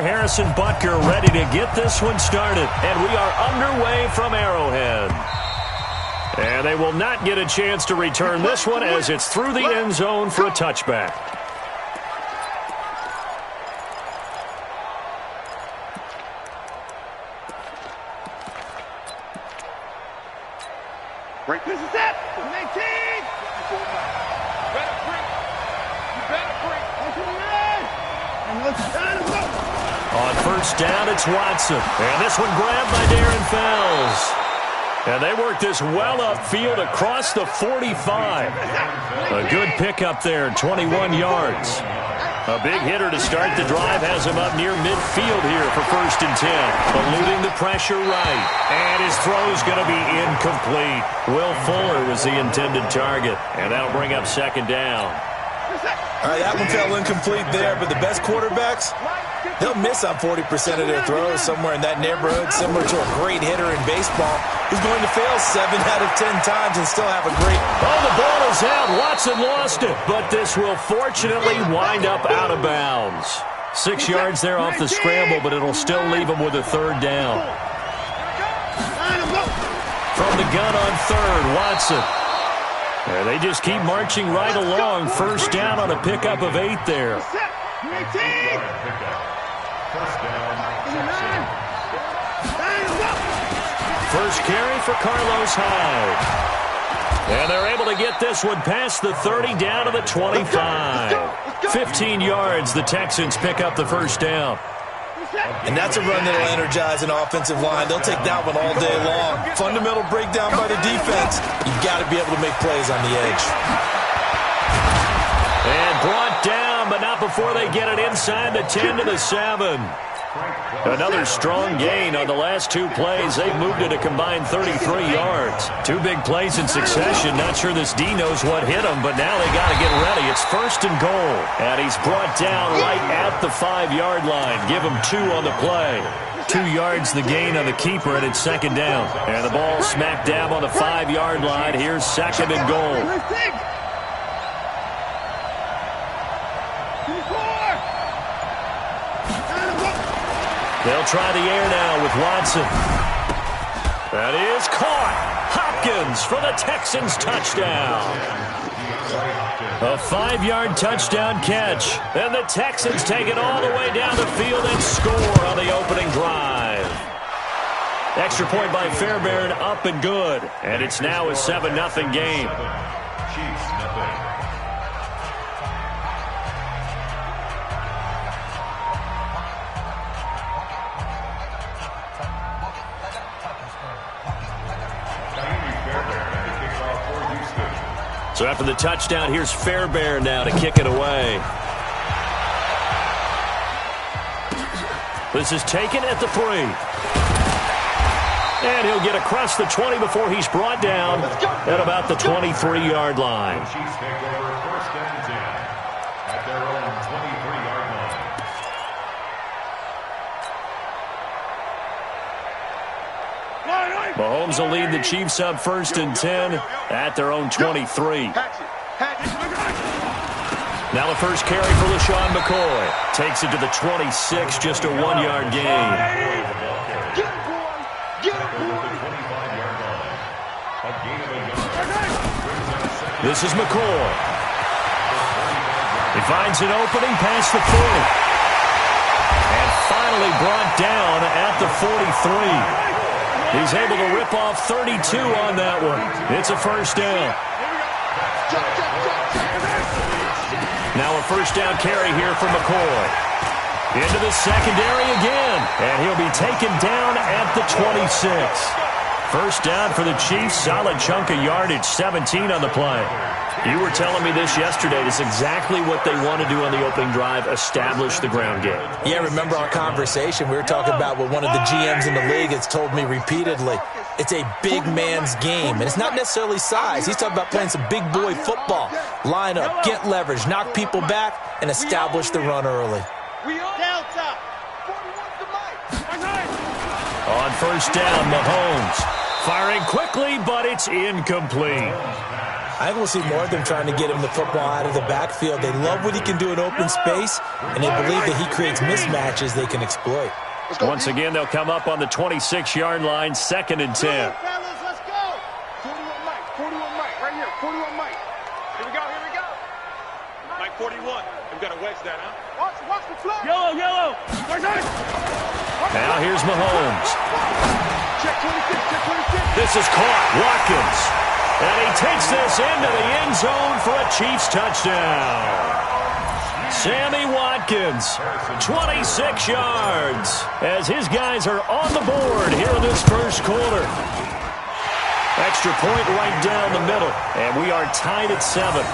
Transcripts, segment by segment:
Harrison Butker ready to get this one started, and we are underway from Arrowhead. And they will not get a chance to return this one as it's through the end zone for a touchback. Break this is it. 19. On first down, it's Watson. And this one grabbed by Darren Fells. And they work this well upfield across the 45. A good pickup there, 21 yards. A big hitter to start the drive has him up near midfield here for 1st and 10. Eluding the pressure right. And his throw's going to be incomplete. Will Fuller was the intended target. And that'll bring up 2nd down. All right, that one fell incomplete there, but the best quarterbacks, they'll miss on 40% of their throws, somewhere in that neighborhood, similar to a great hitter in baseball who's going to fail 7 out of 10 times and still have a great... Oh, the ball is out. Watson lost it, but this will fortunately wind up out of bounds. 6 yards there off the scramble, but it'll still leave him with a 3rd down. From the gun on 3rd, Watson. And they just keep marching right along. 1st down on a pickup of 8 there. First carry for Carlos Hyde. And they're able to get this one past the 30 down to the 25. 15 yards, the Texans pick up the 1st down. And that's a run that'll energize an offensive line. They'll take that one all day long. Fundamental breakdown by the defense. You've got to be able to make plays on the edge. And brought down, but not before they get it inside the 10 to the 7. Another strong gain on the last 2 plays. They've moved it a combined 33 yards. 2 big plays in succession. Not sure this D knows what hit him, but now they got to get ready. It's 1st and goal. And he's brought down right at the 5-yard line. Give him 2 on the play. 2 yards the gain on the keeper, and it's 2nd down. And the ball smack dab on the 5-yard line. Here's 2nd and goal. They'll try the air now with Watson. That is caught. Hopkins for the Texans touchdown. A 5-yard touchdown catch. And the Texans take it all the way down the field and score on the opening drive. Extra point by Fairbairn, up and good. And it's now a 7-0 game. So after the touchdown, here's Fairbairn now to kick it away. This is taken at the 3. And he'll get across the 20 before he's brought down at about the 23-yard line. Mahomes will lead the Chiefs up 1st and 10 at their own 23. Now the first carry for LaShawn McCoy. Takes it to the 26, just a 1-yard gain. This is McCoy. He finds an opening past the 40. And finally brought down at the 43. He's able to rip off 32 on that one. It's a 1st down. Now a 1st down carry here for McCoy. Into the secondary again. And he'll be taken down at the 26. 1st down for the Chiefs. Solid chunk of yardage. 17 on the play. You were telling me this yesterday. This is exactly what they want to do on the opening drive, establish the ground game. Yeah, remember our conversation? We were talking about what one of the GMs in the league has told me repeatedly. It's a big man's game, and it's not necessarily size. He's talking about playing some big boy football. Line up, get leverage, knock people back, and establish the run early. On 1st down, Mahomes. Firing quickly, but it's incomplete. I think we'll see more of them trying to get him the football out of the backfield. They love what he can do in open space, and they believe that he creates mismatches they can exploit. Once again, they'll come up on the 26-yard line, 2nd and 10. Let's go. 41 Mike, 41 Mike, right here, 41 Mike. Here we go, here we go. Mike 41. We've got to wedge that, huh? Watch the floor. Yellow. Now here's Mahomes. Check 26, check 26. This is caught. Watkins. And he takes this into the end zone for a Chiefs touchdown. Sammy Watkins, 26 yards, as his guys are on the board here in this first quarter. Extra point right down the middle, and we are tied at 7.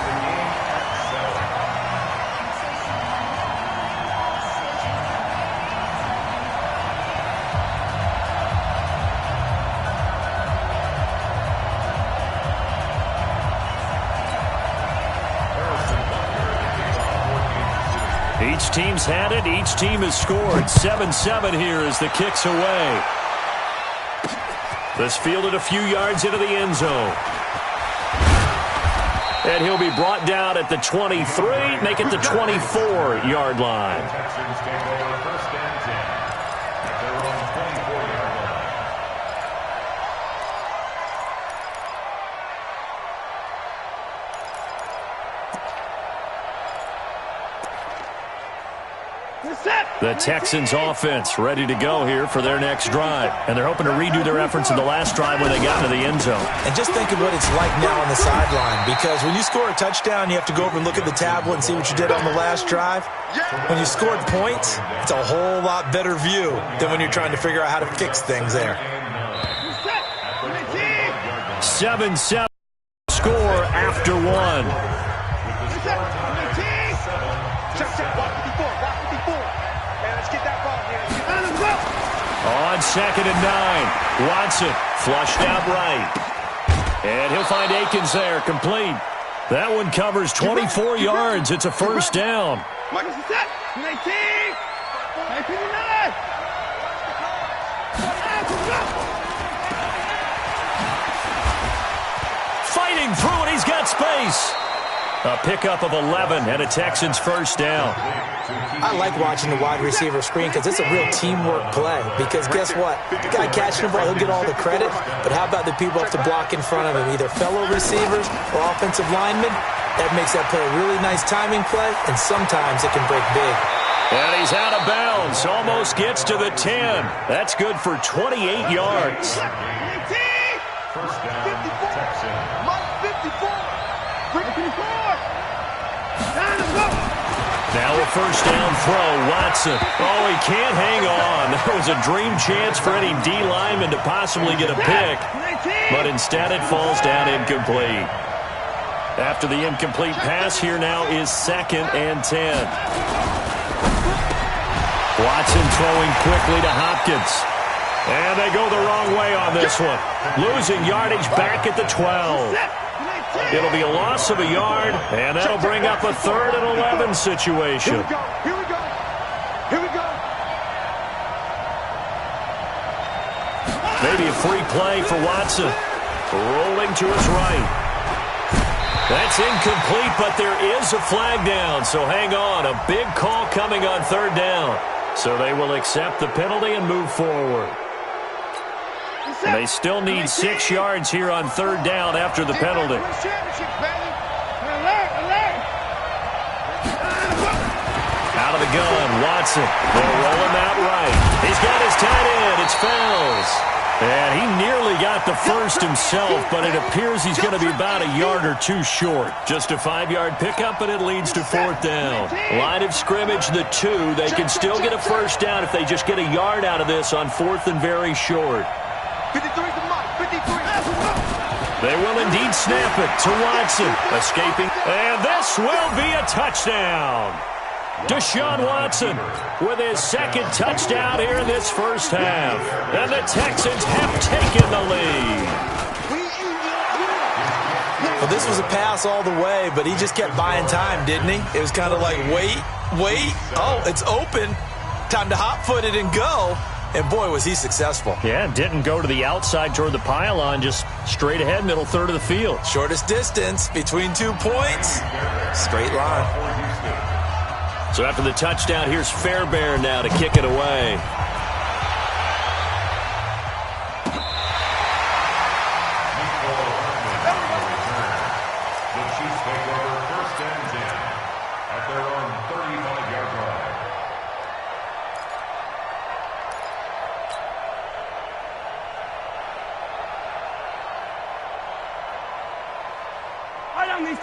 Each team's had it. Each team has scored. 7-7 here as the kick's away. This fielded a few yards into the end zone. And he'll be brought down at the 23, make it the 24-yard line. The Texans offense ready to go here for their next drive. And they're hoping to redo their efforts in the last drive when they got into the end zone. And just think of what it's like now on the sideline, because when you score a touchdown, you have to go over and look at the tablet and see what you did on the last drive. When you scored points, it's a whole lot better view than when you're trying to figure out how to fix things there. 7-7 score after 1. On 2nd and 9, Watson flushed out right. And he'll find Akins there, complete. That one covers 24 yards. It's a first down. Fighting through it, he's got space. A pickup of 11 and a Texans first down. I like watching the wide receiver screen because it's a real teamwork play. Because guess what? The guy catching the ball, he'll get all the credit. But how about the people up to block in front of him? Either fellow receivers or offensive linemen. That makes that play a really nice timing play, and sometimes it can break big. And he's out of bounds. Almost gets to the 10. That's good for 28 yards. First down, Texans. Mike 54. Now a first down throw, Watson. Oh, he can't hang on. That was a dream chance for any D lineman to possibly get a pick. But instead it falls down incomplete. After the incomplete pass, here now is 2nd and 10. Watson throwing quickly to Hopkins. And they go the wrong way on this one. Losing yardage back at the 12. It'll be a loss of a yard, and that'll bring up a 3rd and 11 situation. Here we go. Maybe a free play for Watson. Rolling to his right. That's incomplete, but there is a flag down, so hang on. A big call coming on 3rd down. So they will accept the penalty and move forward. And they still need 6 yards here on 3rd down after the penalty. Out of the gun, Watson. They'll roll him out right. He's got his tight end. It's Fells. And he nearly got the first himself, but it appears he's going to be about a yard or two short. Just a 5-yard pickup, and it leads to 4th down. Line of scrimmage, the 2. They can still get a first down if they just get a yard out of this on 4th and very short. 53 to Mike. 53. They will indeed snap it to Watson. Escaping. And this will be a touchdown. Deshaun Watson with his 2nd touchdown here in this first half. And the Texans have taken the lead. Well, this was a pass all the way, but he just kept buying time, didn't he? It was kind of like, wait. Oh, it's open. Time to hot-foot it and go. And boy, was he successful. Yeah, didn't go to the outside toward the pylon, just straight ahead, middle third of the field. Shortest distance between 2 points. Straight line. So after the touchdown, here's Fairbairn now to kick it away.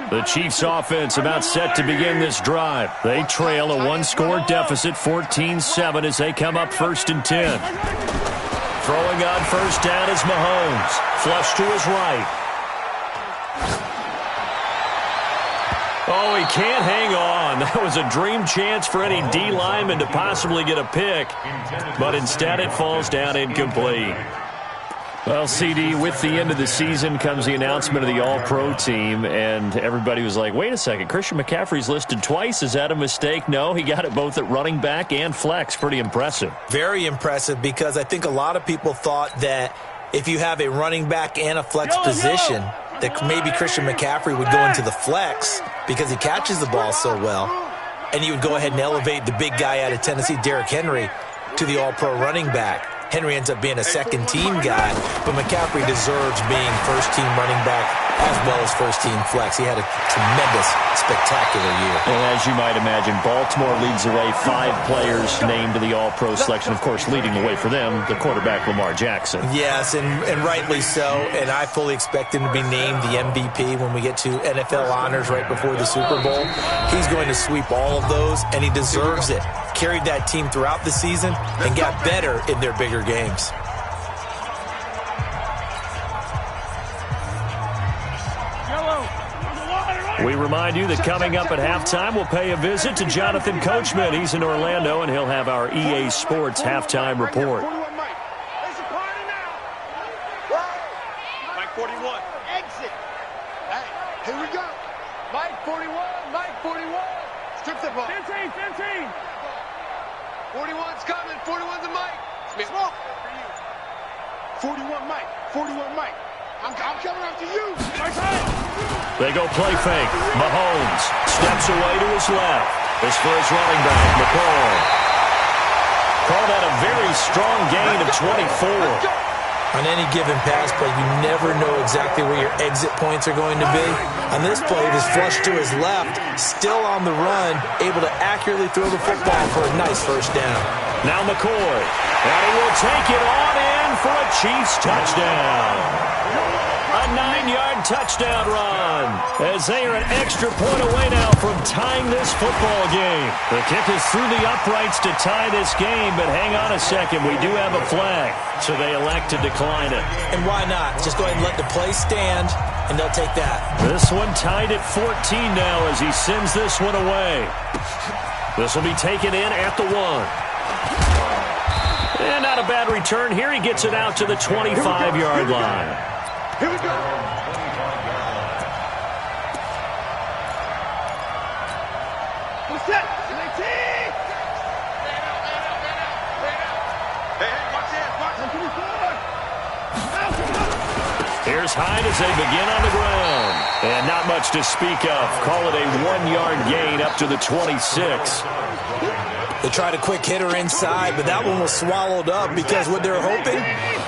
The Chiefs offense about set to begin this drive. They trail a one-score deficit, 14-7, as they come up 1st and 10. Throwing on first down is Mahomes. Flush to his right. Oh, he can't hang on. That was a dream chance for any D lineman to possibly get a pick, but instead it falls down incomplete. Well, CD, with the end of the season comes the announcement of the All-Pro team, and everybody was like, wait a second, Christian McCaffrey's listed twice. Is that a mistake? No, he got it both at running back and flex. Pretty impressive. Very impressive, because I think a lot of people thought that if you have a running back and a flex position, that maybe Christian McCaffrey would go into the flex because he catches the ball so well, and you would go ahead and elevate the big guy out of Tennessee, Derrick Henry, to the All-Pro running back. Henry ends up being a second-team guy, but McCaffrey deserves being first-team running back as well as first-team flex. He had a tremendous, spectacular year. And as you might imagine, Baltimore leads the way. 5 players named to the All-Pro selection. Of course, leading the way for them, the quarterback Lamar Jackson. Yes, and rightly so. And I fully expect him to be named the MVP when we get to NFL honors right before the Super Bowl. He's going to sweep all of those, and he deserves it. Carried that team throughout the season and got better in their bigger games. We remind you that coming up at halftime, we'll pay a visit to Jonathan Coachman. He's in Orlando, and he'll have our EA Sports halftime report. Mike 41. Exit. Hey, here we go. Mike 41. Mike 41. Strip the ball. 15. 41's coming. 41's a Mike. Smoke. 41 Mike. 41 Mike. I'm coming after you. My time. They go play fake. Mahomes steps away to his left. This for his running back, McCoy. Call that a very strong gain of 24. On any given pass play, you never know exactly where your exit points are going to be. On this play, it was flushed to his left, still on the run, able to accurately throw the football for a nice first down. Now McCoy, and he will take it on in for a Chiefs touchdown. A 9-yard touchdown run, as they are an extra point away now from tying this football game. The kick is through the uprights to tie this game, but hang on a second, we do have a flag, so they elect to decline it. And why not? Just go ahead and let the play stand, and they'll take that. This one tied at 14 now as he sends this one away. This will be taken in at the 1. And not a bad return here. He gets it out to the 25-yard line. Here we go. What's that? Here's Hyde as they begin on the ground. And not much to speak of. Call it a 1-yard gain up to the 26. They tried a quick hitter inside, but that one was swallowed up because what they're hoping,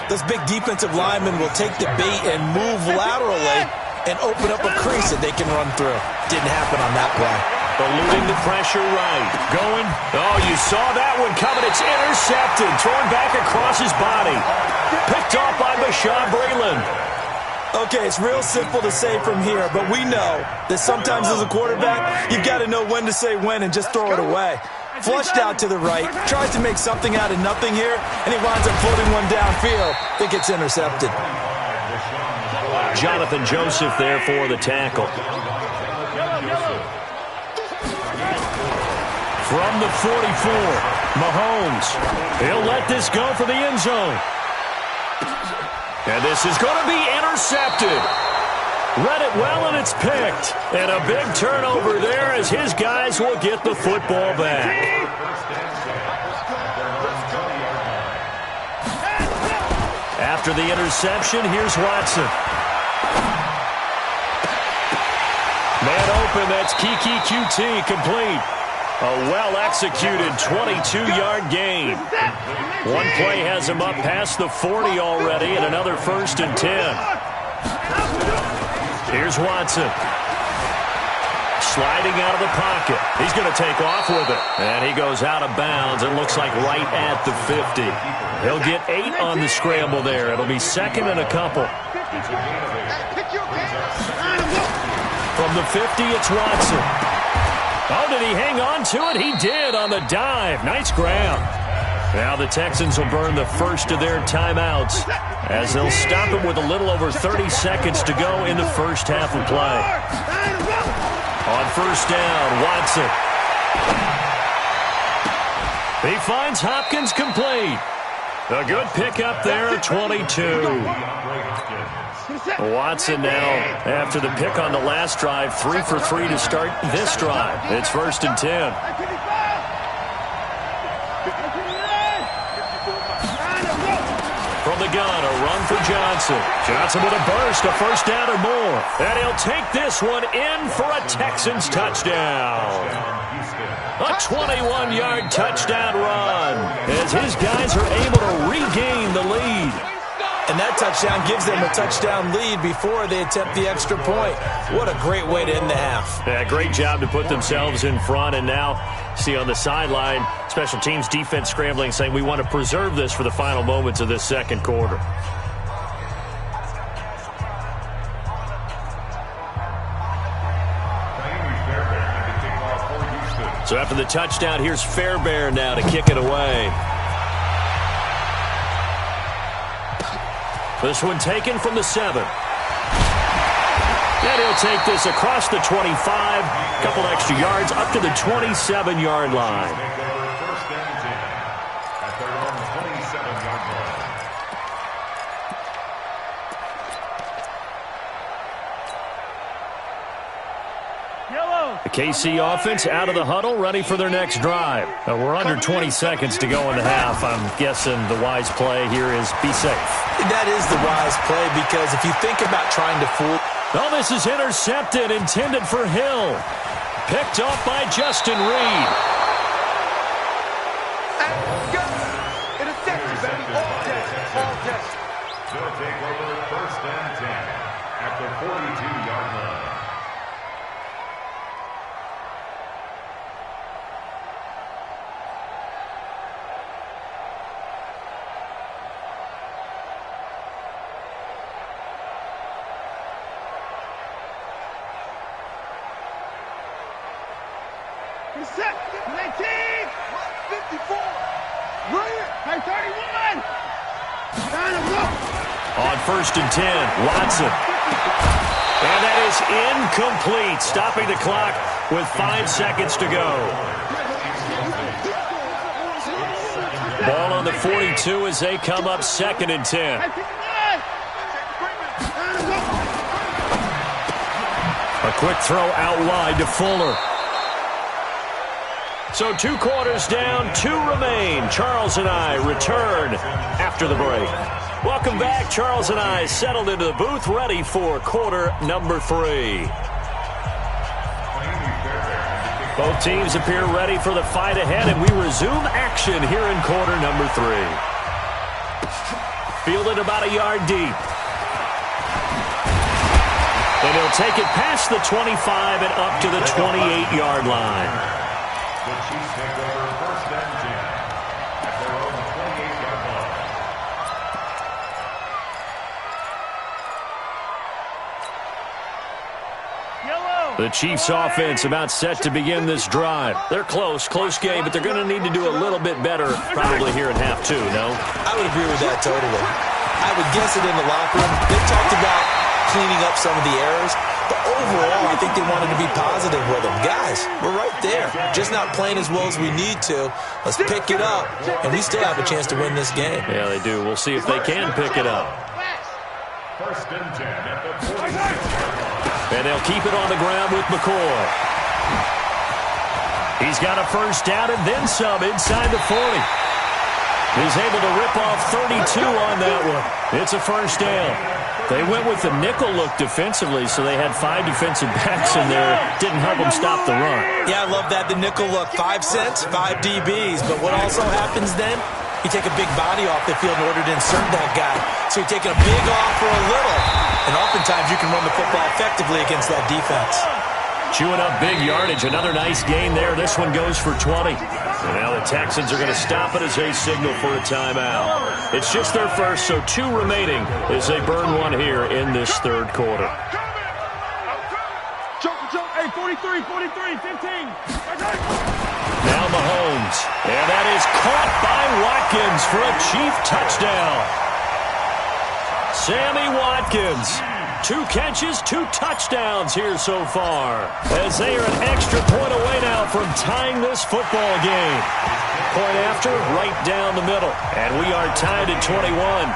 those big defensive linemen will take the bait and move laterally and open up a crease that they can run through. Didn't happen on that play. Eluding the pressure right. Going. Oh, you saw that one coming. It's intercepted. Thrown back across his body. Picked off by Bashaud Breeland. Okay, it's real simple to say from here, but we know that sometimes as a quarterback, you've got to know when to say when and just throw it away. Flushed out to the right, tries to make something out of nothing here, and he winds up floating one downfield. I think it's intercepted. Jonathan Joseph there for the tackle. From the 44, Mahomes. He'll let this go for the end zone. And this is going to be intercepted. Read it well, and it's picked. And a big turnover there as his guys will get the football back. After the interception, here's Watson. Man open, that's Kiki QT, complete. A well-executed 22-yard gain. One play has him up past the 40 already, and another 1st and 10. Here's Watson. Sliding out of the pocket. He's going to take off with it. And he goes out of bounds. It looks like right at the 50. He'll get 8 on the scramble there. It'll be 2nd and a couple. From the 50, it's Watson. Oh, did he hang on to it? He did on the dive. Nice grab. Now the Texans will burn the first of their timeouts as they'll stop him with a little over 30 seconds to go in the first half of play. On 1st down, Watson. He finds Hopkins complete. A good pickup there at 22. Watson now, after the pick on the last drive, 3 for 3 to start this drive. It's 1st and 10. From the gun, a run for Johnson. Johnson with a burst, a 1st down or more. And he'll take this one in for a Texans touchdown. A 21-yard touchdown run as his guys are able to regain the lead. And that touchdown gives them a touchdown lead before they attempt the extra point. What a great way to end the half. Yeah, great job to put themselves in front. And now, see on the sideline, special teams defense scrambling, saying we want to preserve this for the final moments of this second quarter. So after the touchdown, here's Fairbairn now to kick it away. This one taken from the 7. And he'll take this across the 25. Couple extra yards up to the 27-yard line. The KC offense out of the huddle, ready for their next drive. We're under 20 seconds to go in the half. I'm guessing the wise play here is be safe. That is the wise play, because if you think about trying to fool... Oh, this is intercepted, intended for Hill. Picked off by Justin Reed. Interception, baby. All test. They'll take over 1st and 10 at the 42-yard line. Set. 19. 54. Brilliant. Hey, 31. Line him up. On 1st and 10, Watson. And that is incomplete, stopping the clock with 5 seconds to go. Ball on the 42 as they come up 2nd and 10. A quick throw out wide to Fuller. So 2 quarters down, 2 remain. Charles and I return after the break. Welcome back. Charles and I settled into the booth, ready for quarter number 3. Both teams appear ready for the fight ahead, and we resume action here in quarter number 3. Fielded about a yard deep. And he'll take it past the 25 and up to the 28-yard line. The Chiefs take over 1st and 10 at their own 28-yard line. The Chiefs offense about set to begin this drive. They're close game, but they're going to need to do a little bit better probably here in half 2, no? I would agree with that totally. I would guess it in the locker room. They talked about cleaning up some of the errors. But overall, I think they wanted to be positive with them. Guys, we're right there. Just not playing as well as we need to. Let's pick it up, and we still have a chance to win this game. Yeah, they do. We'll see if they can pick it up. 1st and 10 at the 46. And they'll keep it on the ground with McCoy. He's got a 1st down and then some inside the 40. He's able to rip off 32 on that one. It's a first down. They went with the nickel look defensively, so they had 5 defensive backs in there. Didn't help them stop the run. Yeah, I love that, the nickel look. 5 cents, 5 DBs. But what also happens then? You take a big body off the field in order to insert that guy. So you're taking a big off for a little. And oftentimes you can run the football effectively against that defense. Chewing up big yardage. Another nice gain there. This one goes for 20. And now the Texans are going to stop it as they signal for a timeout. It's just their first, so 2 remaining as they burn one here in this third quarter. Hey, 43, 43, 15. Now Mahomes. And that is caught by Watkins for a Chief touchdown. Sammy Watkins. 2 catches, 2 touchdowns here so far, as they are an extra point away now from tying this football game. Point after, right down the middle. And we are tied at 21.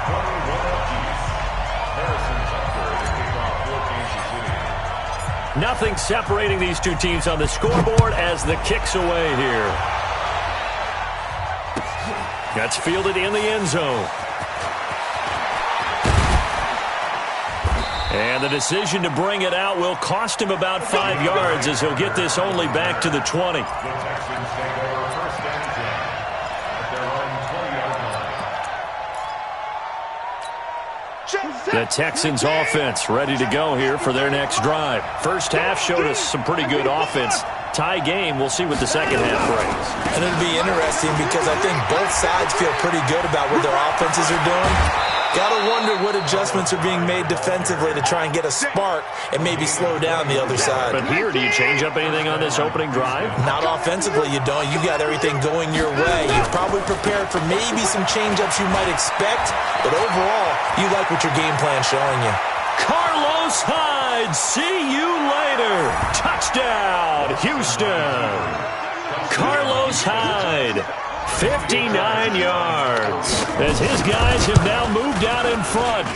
Nothing separating these 2 teams on the scoreboard as the kick's away here. That's fielded in the end zone. And the decision to bring it out will cost him about 5 yards as he'll get this only back to the 20. The Texans offense ready to go here for their next drive. First half showed us some pretty good offense. Tie game, we'll see what the second half brings. And it'll be interesting because I think both sides feel pretty good about what their offenses are doing. Gotta wonder what adjustments are being made defensively to try and get a spark and maybe slow down the other side. But here, do you change up anything on this opening drive? Not offensively, you don't. You got everything going your way. You've probably prepared for maybe some change-ups you might expect, but overall, you like what your game plan's showing you. Carlos Hyde, see you later. Touchdown, Houston. Carlos Hyde. 59 yards as his guys have now moved out in front.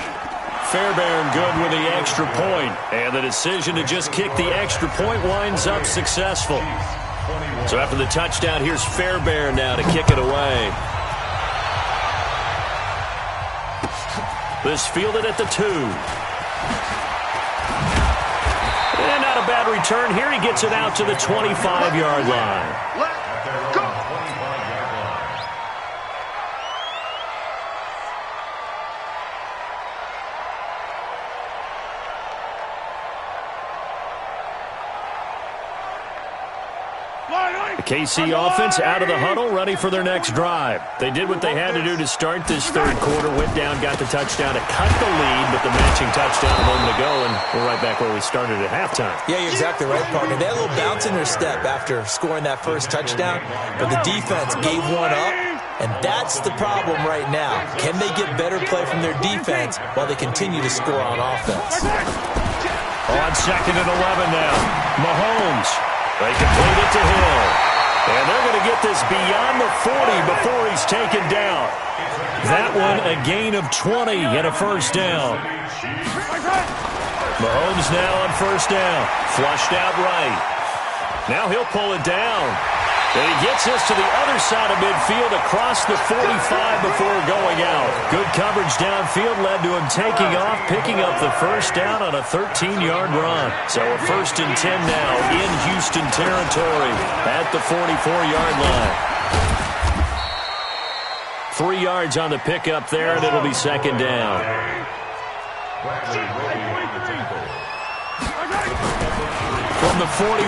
Fairbairn good with the extra point, and the decision to just kick the extra point winds up successful. So after the touchdown, here's Fairbairn now to kick it away. This fielded at the 2. And not a bad return here. He gets it out to the 25-yard line. The KC offense out of the huddle, ready for their next drive. They did what they had to do to start this third quarter, went down, got the touchdown to cut the lead, but the matching touchdown a moment ago, and we're right back where we started at halftime. Yeah, you're exactly right, partner. They had a little bounce in their step after scoring that first touchdown, but the defense gave one up, and that's the problem right now. Can they get better play from their defense while they continue to score on offense? On 2nd and 11 now, Mahomes. They complete it to Hill. And they're going to get this beyond the 40 before he's taken down. That one a gain of 20 and a first down. Mahomes now on first down. Flushed out right. Now he'll pull it down. And he gets this to the other side of midfield across the 45 before going out. Good coverage downfield led to him taking off, picking up the first down on a 13-yard run. So a 1st and 10 now in Houston territory at the 44-yard line. 3 yards on the pickup there, and it'll be 2nd down. From the 41,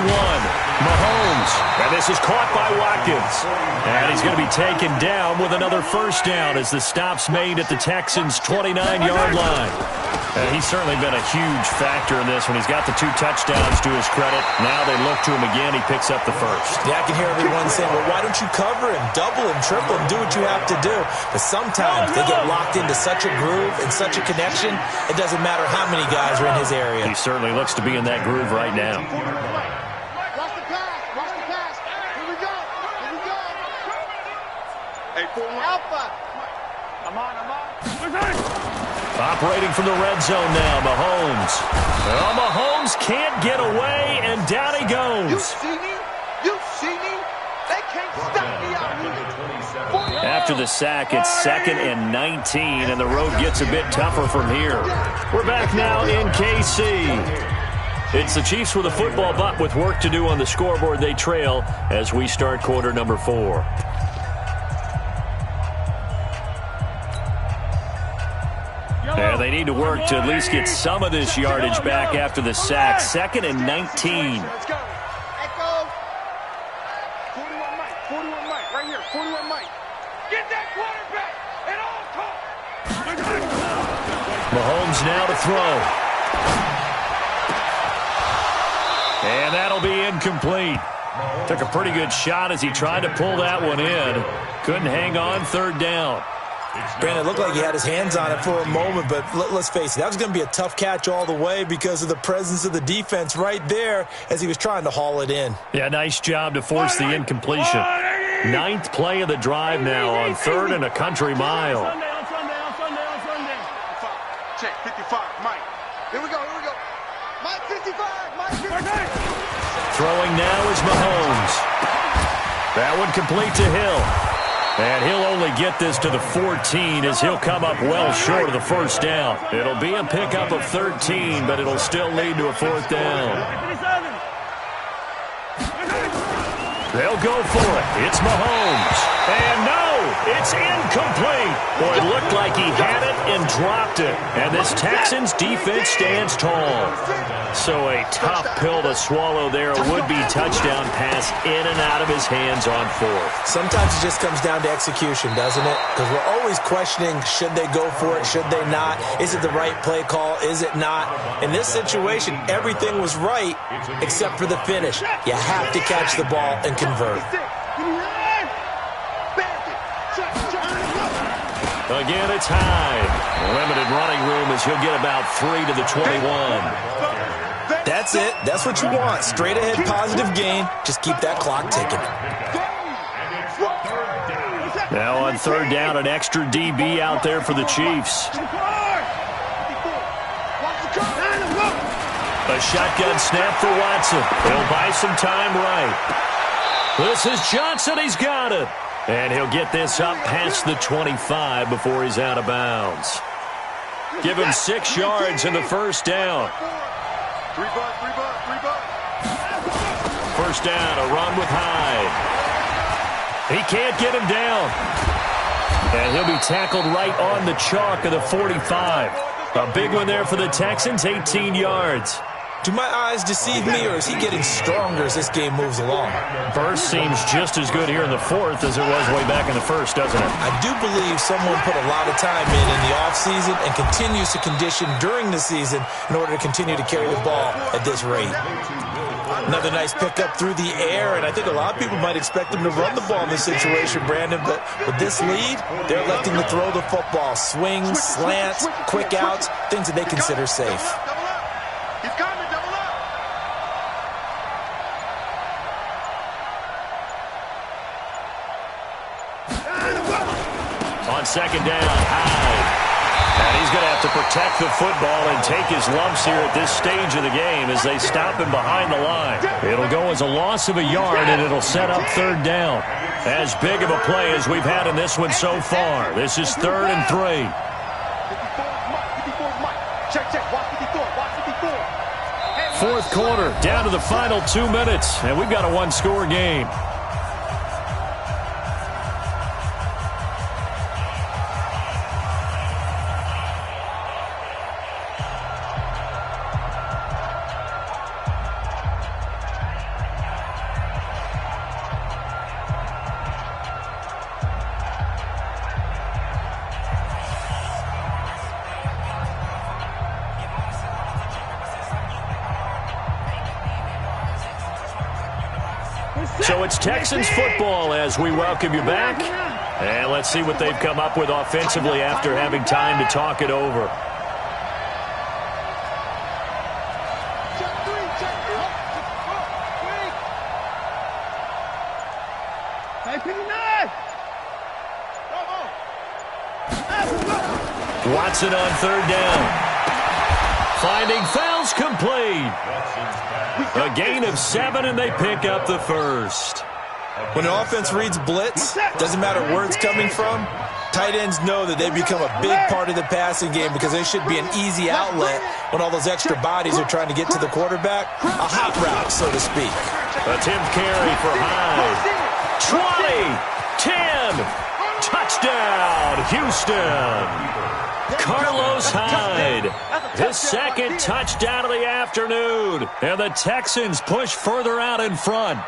Mahomes. And this is caught by Watkins. And he's going to be taken down with another first down as the stop's made at the Texans' 29-yard line. He's certainly been a huge factor in this when he's got the 2 touchdowns to his credit. Now they look to him again. He picks up the first. Yeah, I can hear everyone saying, well, why don't you cover him, double him, triple him, do what you have to do. But sometimes they get locked into such a groove and such a connection, it doesn't matter how many guys are in his area. He certainly looks to be in that groove right now. Watch the pass. Watch the pass. Here we go. Here we go. Hey, 4-1. Alpha. I'm on. Operating from the red zone now, Mahomes. Well, Mahomes can't get away, and down he goes. You see me? You see me? They can't stop me out here. after the sack. It's 2nd and 19, and the road gets a bit tougher from here. We're back now in KC. It's the Chiefs with a football, but with work to do on the scoreboard, they trail as we start quarter number 4. And they need to work to at least get some of this yardage back after the sack. 2nd and 19. Let's go. Echo. 41 Mike. 41 Mike. Right here. 41 Mike. Get that quarterback at all costs. Mahomes now to throw. And that'll be incomplete. Took a pretty good shot as he tried to pull that one in. Couldn't hang on 3rd down. Brandon, it looked like he had his hands on it for a moment, but let's face it, that was going to be a tough catch all the way because of the presence of the defense right there as he was trying to haul it in. Yeah, nice job to force the incompletion. 9th play of the drive now on 3rd and a country mile. Check 55 Mike. Here we go. Mike 55. Mike 55. Throwing now is Mahomes. That one complete to Hill. And he'll only get this to the 14 as he'll come up well short of the 1st down. It'll be a pickup of 13, but it'll still lead to a 4th down. They'll go for it. It's Mahomes. And no, it's incomplete. Boy, it looked like he had it and dropped it. And this Texans defense stands tall. So a tough pill to swallow there. A would-be touchdown pass in and out of his hands on 4th. Sometimes it just comes down to execution, doesn't it? Because we're always questioning, should they go for it, should they not? Is it the right play call, is it not? In this situation, everything was right except for the finish. You have to catch the ball and convert. Again, it's Hyde. Limited running room as he'll get about 3 to the 21. That's it. That's what you want. Straight ahead positive gain. Just keep that clock ticking. Now on 3rd down, an extra DB out there for the Chiefs. A shotgun snap for Watson. He'll buy some time right. This is Johnson. He's got it. And he'll get this up past the 25 before he's out of bounds. Give him 6 yards in the 1st down. 1st down, a run with Hyde. He can't get him down. And he'll be tackled right on the chalk of the 45. A big one there for the Texans, 18 yards. Do my eyes deceive me, or is he getting stronger as this game moves along? Burst seems just as good here in the 4th as it was way back in the 1st, doesn't it? I do believe someone put a lot of time in the offseason and continues to condition during the season in order to continue to carry the ball at this rate. Another nice pickup through the air, and I think a lot of people might expect him to run the ball in this situation, Brandon, but with this lead, they're electing to throw the football. Swings, slants, quick outs, things that they consider safe. He's coming. Double up. On 2nd down, Hyde. And he's going to have to protect the football and take his lumps here at this stage of the game as they stop him behind the line. It'll go as a loss of a yard, and it'll set up 3rd down. As big of a play as we've had in this one so far. This is 3rd and 3. 54 Mike. Check. Watch 54. Watch 54. 4th quarter, down to the final 2 minutes, and we've got a 1-score game. So it's Texans football as we welcome you back. And let's see what they've come up with offensively after having time to talk it over. Watson on 3rd down. Finding fouls complete. A gain of 7, and they pick up the 1st. When an offense reads blitz, doesn't matter where it's coming from, tight ends know that they become a big part of the passing game because they should be an easy outlet when all those extra bodies are trying to get to the quarterback. A hot route, so to speak. Attempt carry for Hyde. 20, 10, touchdown, Houston. Carlos Hyde, his second touchdown of the afternoon. And the Texans push further out in front.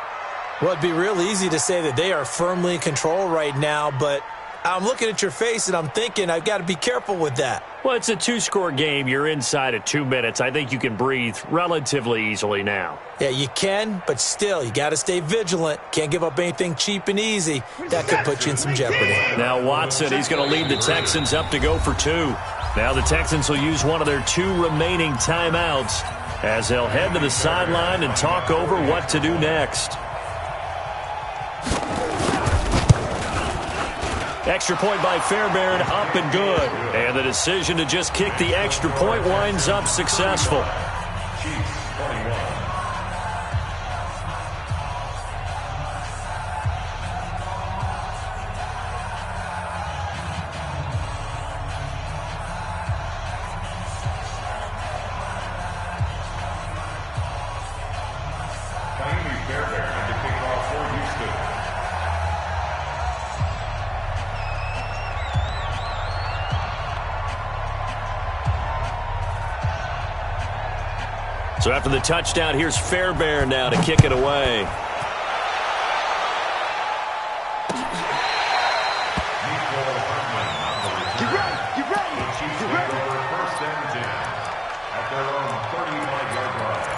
Well, it'd be real easy to say that they are firmly in control right now, but I'm looking at your face and I'm thinking I've got to be careful with that. Well, it's a two-score game. You're inside at 2 minutes. I think you can breathe relatively easily now. Yeah, you can, but still, you got to stay vigilant. Can't give up anything cheap and easy. That could put you in some jeopardy. Now Watson, he's going to lead the Texans up to go for 2. Now the Texans will use one of their 2 remaining timeouts as they'll head to the sideline and talk over what to do next. Extra point by Fairbairn, up and good. And the decision to just kick the extra point winds up successful. So after the touchdown, here's Fairbairn now to kick it away. Get ready. First and 10 at their own 35-yard line.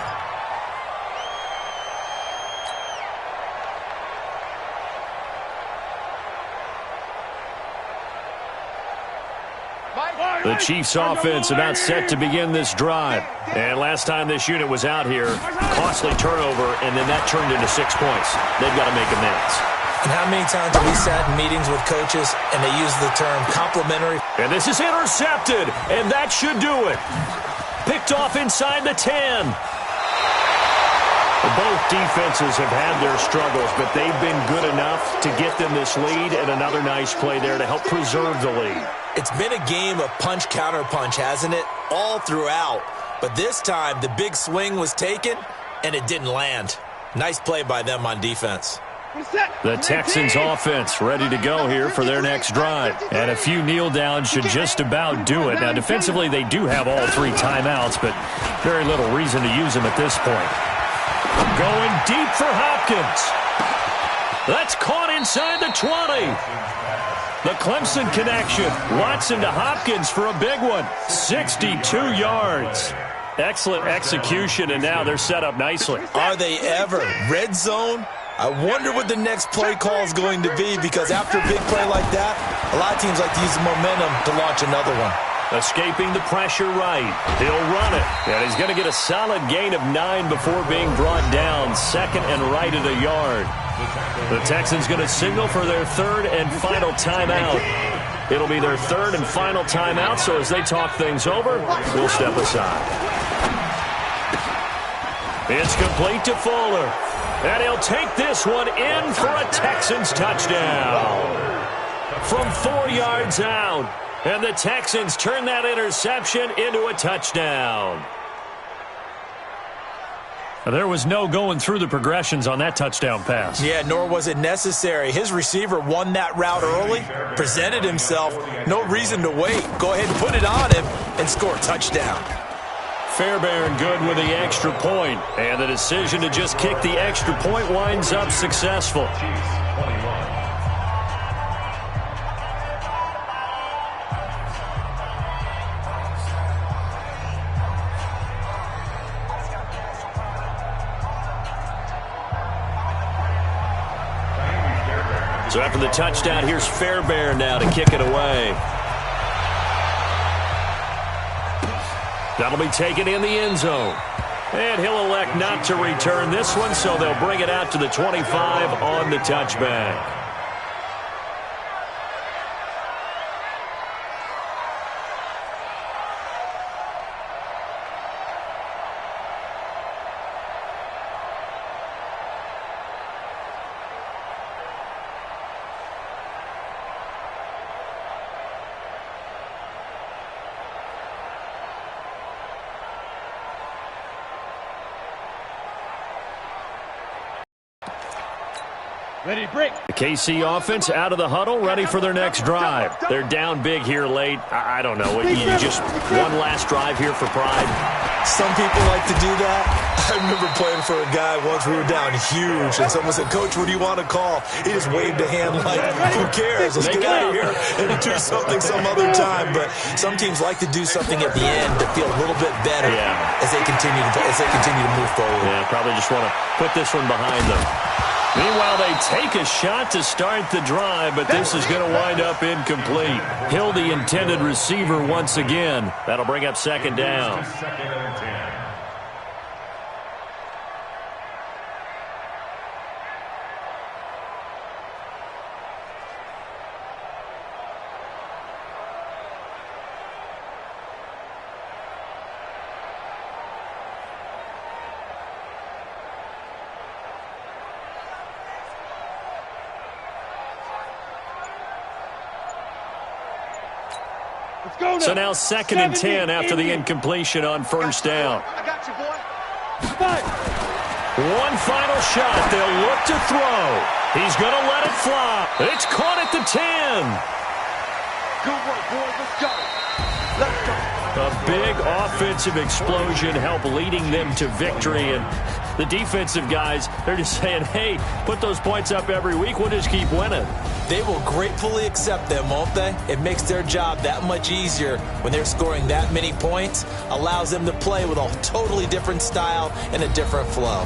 The Chiefs offense about set to begin this drive. And last time this unit was out here, costly turnover, and then that turned into 6 points. They've got to make amends. And how many times have we sat in meetings with coaches and they use the term complimentary? And this is intercepted, and that should do it. Picked off inside the 10. Both defenses have had their struggles, but they've been good enough to get them this lead, and another nice play there to help preserve the lead. It's been a game of punch-counter-punch, hasn't it? All throughout. But this time, the big swing was taken, and it didn't land. Nice play by them on defense. The Texans offense ready to go here for their next drive. And a few kneel downs should just about do it. Now, defensively, they do have all 3 timeouts, but very little reason to use them at this point. Going deep for Hopkins. That's caught inside the 20. The Clemson connection. Watson to Hopkins for a big one. 62 yards. Excellent execution, and now they're set up nicely. Are they ever? Red zone? I wonder what the next play call is going to be, because after a big play like that, a lot of teams like to use the momentum to launch another one. Escaping the pressure right. He'll run it. And he's going to get a solid gain of 9 before being brought down. Second and right at a yard. The Texans going to signal for their 3rd and final timeout. It'll be their 3rd and final timeout, so as they talk things over, we'll step aside. It's complete to Fuller. And he'll take this one in for a Texans touchdown. From 4 yards out. And the Texans turn that interception into a touchdown. There was no going through the progressions on that touchdown pass. Yeah, nor was it necessary. His receiver won that route early, presented himself. No reason to wait. Go ahead and put it on him and score a touchdown. Fairbairn good with the extra point. And the decision to just kick the extra point winds up successful. So after the touchdown, here's Fairbairn now to kick it away. That'll be taken in the end zone. And he'll elect not to return this one, so they'll bring it out to the 25 on the touchback. Ready, break. The KC offense out of the huddle, ready for their next drive. They're down big here late. I don't know. You just one last drive here for pride. Some people like to do that. I remember playing for a guy once. We were down huge, and someone said, "Coach, what do you want to call?" He just waved a hand like, "Who cares? Let's get out of here and do something some other time." But some teams like to do something at the end to feel a little bit better as they continue to move forward. Yeah, probably just want to put this one behind them. Meanwhile, they take a shot to start the drive, but this is going to wind up incomplete. Hill, the intended receiver, once again. That'll bring up second down. Second and 10. So now second and 10 after the incompletion on first down. I got you, boy. One final shot. They'll look to throw. He's going to let it fly. It's caught at the 10. Good work, boys. Let's go. Let's go. A big offensive explosion helped leading them to victory. And the defensive guys, they're just saying, hey, put those points up every week. We'll just keep winning. They will gratefully accept them, won't they? It makes their job that much easier when they're scoring that many points. Allows them to play with a totally different style and a different flow.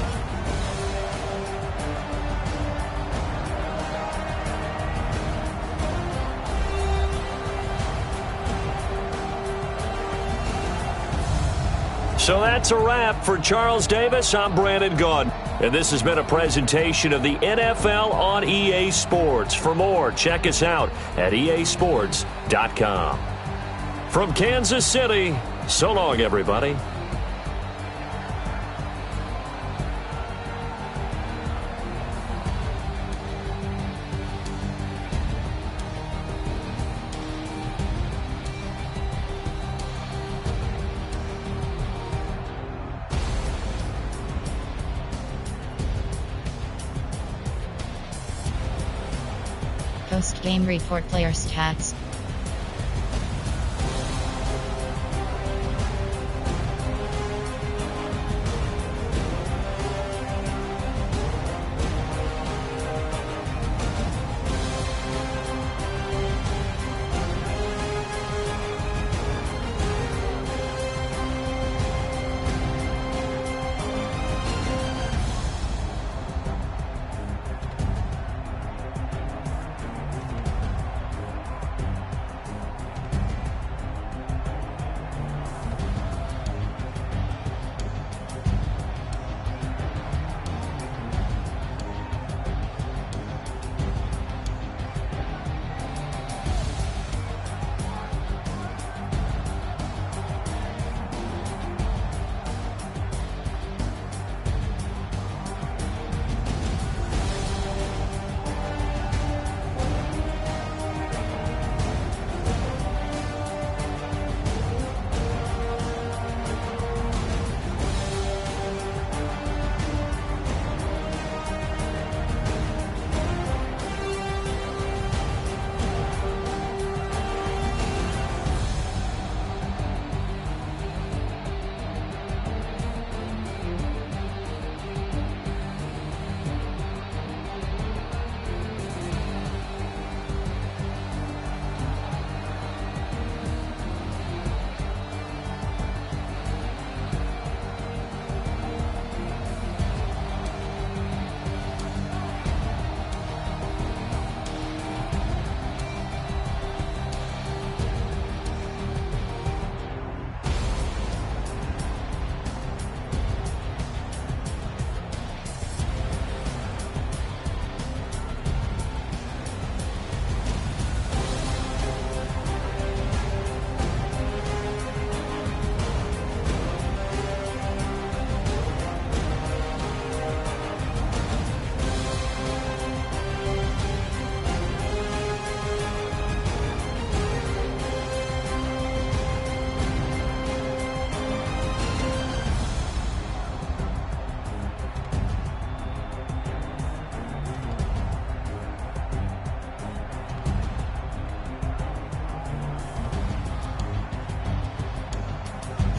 So that's a wrap for Charles Davis. I'm Brandon Gaudin. And this has been a presentation of the NFL on EA Sports. For more, check us out at easports.com. From Kansas City, so long, everybody. Post-game report player stats.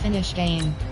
Finish game.